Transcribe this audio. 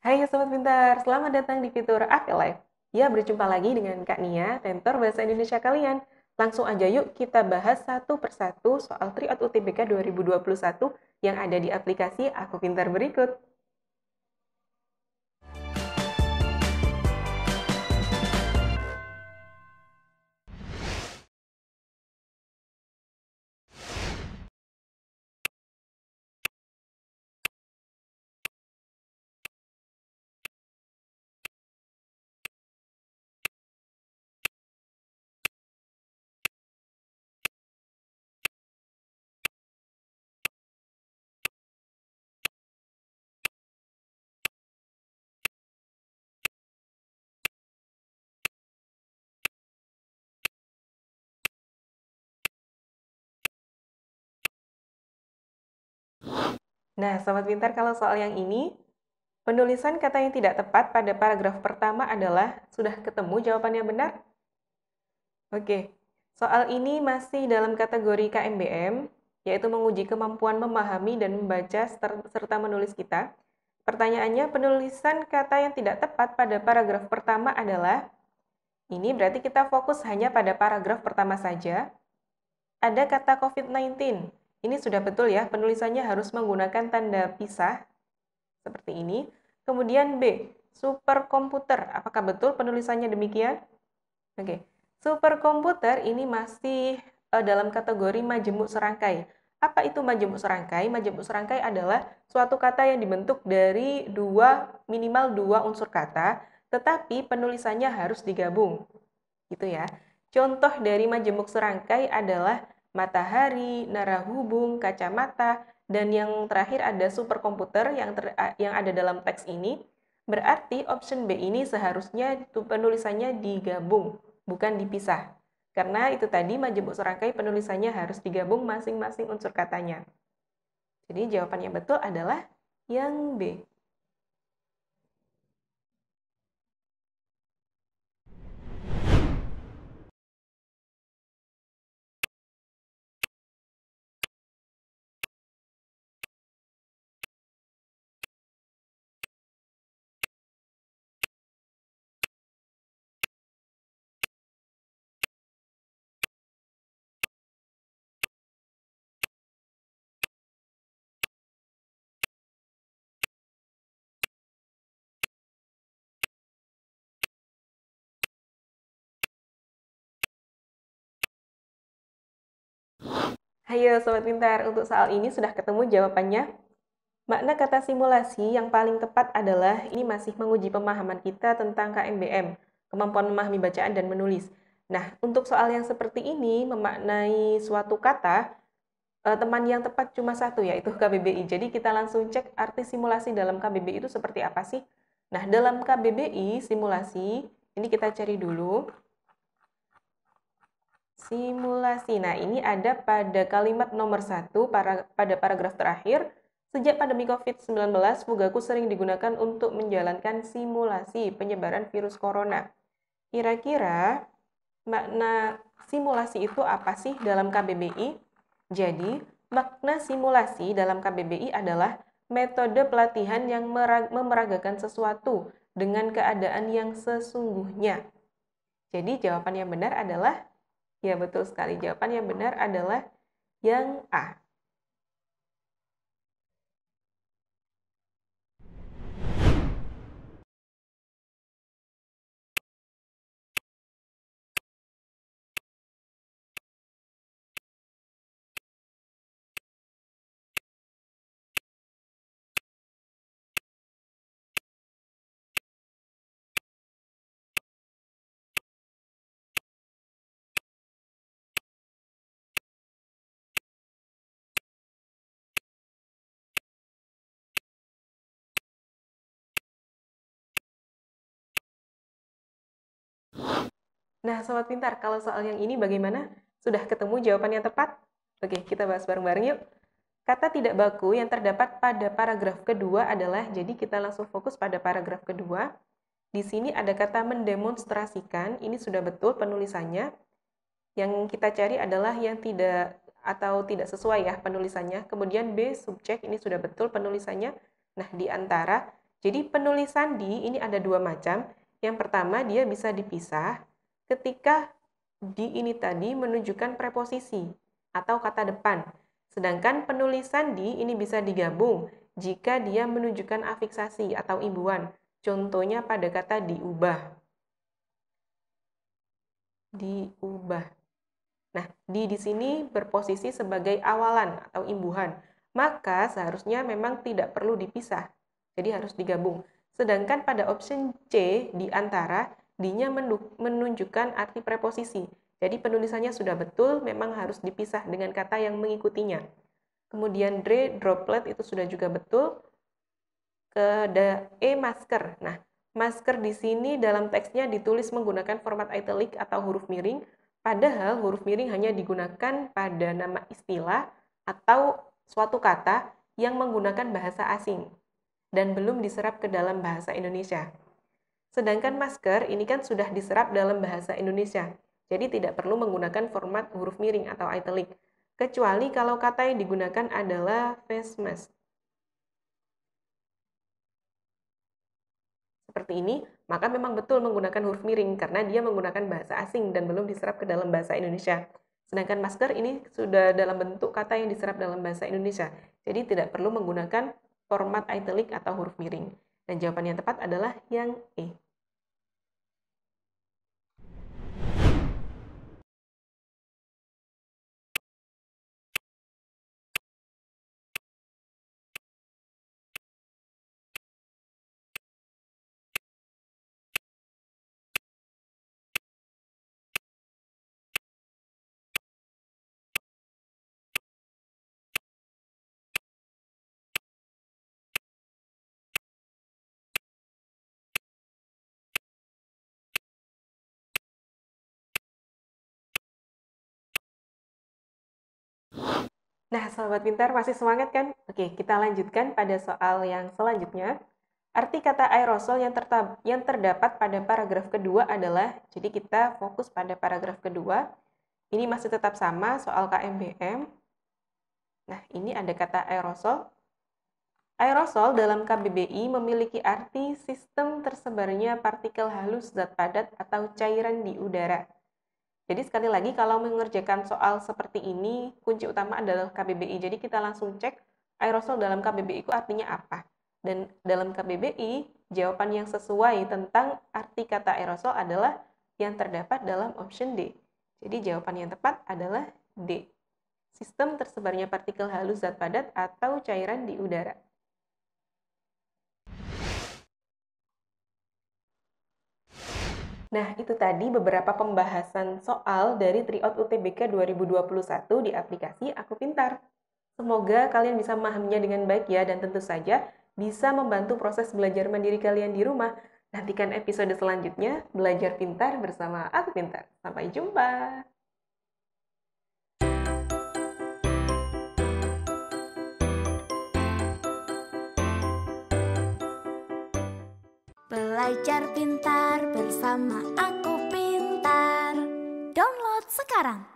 Hai Sobat Pintar, selamat datang di fitur AP Live. Ya, berjumpa lagi dengan Kak Nia, mentor Bahasa Indonesia kalian. Langsung aja yuk kita bahas satu persatu soal Tryout UTBK 2021 yang ada di aplikasi Aku Pintar berikut. Nah, Sobat Pintar, kalau soal yang ini, penulisan kata yang tidak tepat pada paragraf pertama adalah, sudah ketemu jawabannya benar? Oke, soal ini masih dalam kategori KMBM, yaitu menguji kemampuan memahami dan membaca serta menulis kita. Pertanyaannya, penulisan kata yang tidak tepat pada paragraf pertama adalah, ini berarti kita fokus hanya pada paragraf pertama saja. Ada kata COVID-19, ini sudah betul ya, penulisannya harus menggunakan tanda pisah, seperti ini. Kemudian B, superkomputer, apakah betul penulisannya demikian? Oke, superkomputer ini masih dalam kategori majemuk serangkai. Apa itu majemuk serangkai? Majemuk serangkai adalah suatu kata yang dibentuk dari minimal dua unsur kata, tetapi penulisannya harus digabung. Gitu ya. Contoh dari majemuk serangkai adalah matahari, narahubung, kacamata, dan yang terakhir ada superkomputer yang ada dalam teks ini. Berarti option B ini seharusnya penulisannya digabung, bukan dipisah. Karena itu tadi majemuk serangkai penulisannya harus digabung masing-masing unsur katanya. Jadi jawabannya betul adalah yang B. Hayo Sobat Pintar, untuk soal ini sudah ketemu jawabannya? Makna kata simulasi yang paling tepat adalah ini masih menguji pemahaman kita tentang KMBM, kemampuan memahami bacaan dan menulis. Nah, untuk soal yang seperti ini, memaknai suatu kata, teman yang tepat cuma satu, yaitu KBBI. Jadi kita langsung cek arti simulasi dalam KBBI itu seperti apa sih? Nah, dalam KBBI, simulasi, ini kita cari dulu. Simulasi. Nah, ini ada pada kalimat nomor 1, pada paragraf terakhir. Sejak pandemi COVID-19, Fugaku sering digunakan untuk menjalankan simulasi penyebaran virus corona. Kira-kira makna simulasi itu apa sih dalam KBBI? Jadi, makna simulasi dalam KBBI adalah metode pelatihan yang memeragakan sesuatu dengan keadaan yang sesungguhnya. Jadi, jawaban yang benar adalah, ya betul sekali, jawaban yang benar adalah yang A. Nah, Sobat Pintar, kalau soal yang ini bagaimana? Sudah ketemu jawaban yang tepat? Oke, kita bahas bareng-bareng yuk. Kata tidak baku yang terdapat pada paragraf kedua adalah, jadi kita langsung fokus pada paragraf kedua. Di sini ada kata mendemonstrasikan, ini sudah betul penulisannya. Yang kita cari adalah yang tidak atau tidak sesuai ya penulisannya. Kemudian B, subjek, ini sudah betul penulisannya. Nah, di antara Jadi penulisan di ini ada dua macam. Yang pertama dia bisa dipisah ketika di ini tadi menunjukkan preposisi atau kata depan. Sedangkan penulisan di ini bisa digabung jika dia menunjukkan afiksasi atau imbuhan. Contohnya pada kata diubah. Diubah. Nah, di sini berposisi sebagai awalan atau imbuhan. Maka seharusnya memang tidak perlu dipisah. Jadi harus digabung. Sedangkan pada option C di antara D-nya menunjukkan arti preposisi. Jadi penulisannya sudah betul, memang harus dipisah dengan kata yang mengikutinya. Kemudian D, droplet itu sudah juga betul. E, masker. Nah, masker di sini dalam teksnya ditulis menggunakan format italic atau huruf miring, padahal huruf miring hanya digunakan pada nama istilah atau suatu kata yang menggunakan bahasa asing dan belum diserap ke dalam bahasa Indonesia. Sedangkan masker ini kan sudah diserap dalam bahasa Indonesia, jadi tidak perlu menggunakan format huruf miring atau italic, kecuali kalau kata yang digunakan adalah face mask. Seperti ini, maka memang betul menggunakan huruf miring karena dia menggunakan bahasa asing dan belum diserap ke dalam bahasa Indonesia. Sedangkan masker ini sudah dalam bentuk kata yang diserap dalam bahasa Indonesia, jadi tidak perlu menggunakan format italic atau huruf miring. Dan jawaban yang tepat adalah yang E. Nah, Sobat Pintar masih semangat kan? Oke, kita lanjutkan pada soal yang selanjutnya. Arti kata aerosol yang terdapat pada paragraf kedua adalah, jadi kita fokus pada paragraf kedua. Ini masih tetap sama soal KMBM. Nah, ini ada kata aerosol. Aerosol dalam KBBI memiliki arti sistem tersebarnya partikel halus zat padat atau cairan di udara. Jadi sekali lagi kalau mengerjakan soal seperti ini, kunci utama adalah KBBI. Jadi kita langsung cek aerosol dalam KBBI itu artinya apa. Dan dalam KBBI, jawaban yang sesuai tentang arti kata aerosol adalah yang terdapat dalam option D. Jadi jawaban yang tepat adalah D. Sistem tersebarnya partikel halus zat padat atau cairan di udara. Nah, itu tadi beberapa pembahasan soal dari Tryout UTBK 2021 di aplikasi Aku Pintar. Semoga kalian bisa memahaminya dengan baik ya, dan tentu saja bisa membantu proses belajar mandiri kalian di rumah. Nantikan episode selanjutnya, Belajar Pintar bersama Aku Pintar. Sampai jumpa! Belajar pintar bersama Aku Pintar. Download sekarang.